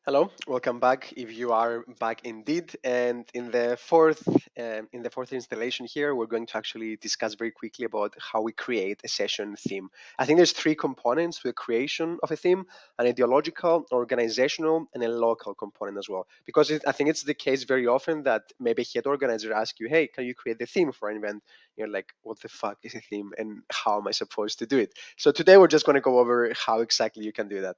Hello, welcome back. If you are back indeed, and in the fourth installation here, we're going to actually discuss very quickly about how we create a session theme. I think there's three components to the creation of a theme: an ideological, organizational, and a local component as well. Because I think it's the case very often that maybe a head organizer asks you, "Hey, can you create the theme for an event?" You're like, "What the fuck is a theme, and how am I supposed to do it?" So today we're just going to go over how exactly you can do that.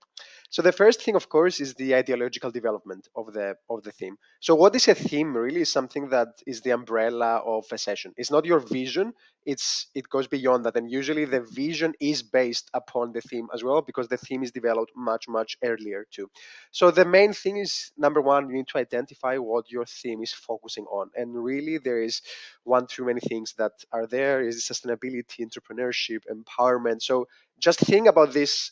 So the first thing, of course, is the ideological development of the theme. So what is a theme really is something that is the umbrella of a session. It's not your vision. It goes beyond that, and usually the vision is based upon the theme as well because the theme is developed much earlier too. So the main thing is number one, you need to identify what your theme is focusing on, and really there is one too many things that are there is sustainability, entrepreneurship, empowerment. So just think about this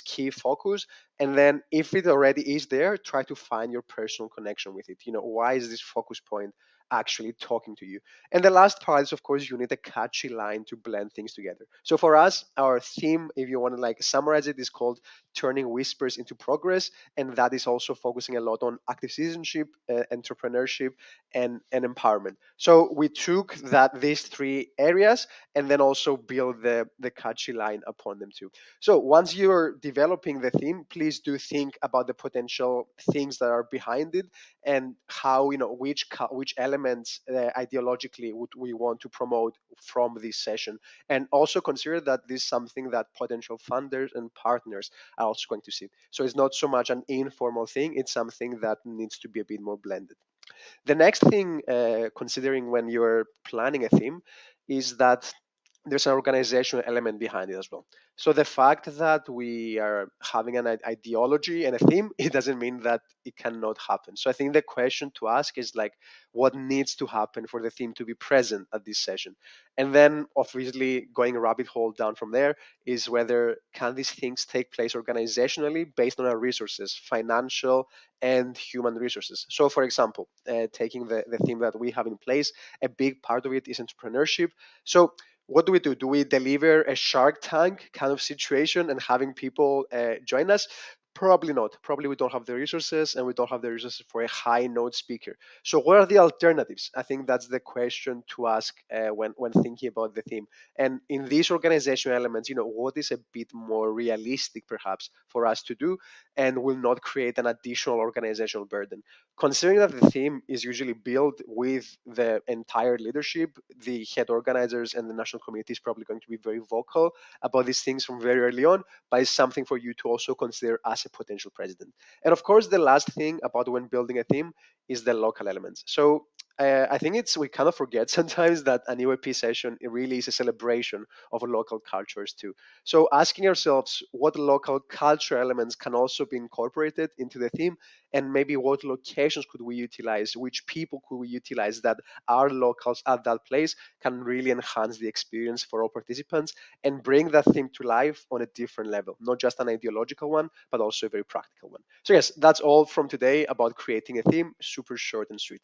key focus, and then if it already is there, try to find your personal connection with it. Why is this focus point actually talking to you? And the last part is, of course, you need a catchy line to blend things together. So for us, our theme, if you want to like summarize it, is called turning whispers into progress, and that is also focusing a lot on active citizenship, entrepreneurship, and empowerment. So we took these three areas and then also build the catchy line upon them too. So once you're developing the theme, please do think about the potential things that are behind it and how which elements ideologically would we want to promote from this session, and also consider that this is something that potential funders and partners are also going to see. So it's not so much an informal thing; it's something that needs to be a bit more blended. The next thing, considering when you're planning a theme, is that there's an organizational element behind it as well. So the fact that we are having an ideology and a theme, it doesn't mean that it cannot happen. So I think the question to ask is like, what needs to happen for the theme to be present at this session? And then obviously going a rabbit hole down from there is whether can these things take place organizationally based on our resources, financial and human resources. So for example, taking the theme that we have in place, a big part of it is entrepreneurship. So what do we do? Do we deliver a Shark Tank kind of situation and having people join us? Probably not. Probably we don't have the resources, and we don't have the resources for a high note speaker. So what are the alternatives? I think that's the question to ask when thinking about the theme. And in these organizational elements, what is a bit more realistic perhaps for us to do and will not create an additional organizational burden? Considering that the theme is usually built with the entire leadership, the head organizers and the national committee is probably going to be very vocal about these things from very early on, but it's something for you to also consider as a potential president. And of course, the last thing about when building a theme is the local elements. So I think we kind of forget sometimes that an EYP session, it really is a celebration of local cultures too. So asking ourselves what local culture elements can also be incorporated into the theme, and maybe what locations could we utilize, which people could we utilize that are locals at that place, can really enhance the experience for all participants and bring that theme to life on a different level, not just an ideological one, but also a very practical one. So yes, that's all from today about creating a theme, super short and sweet.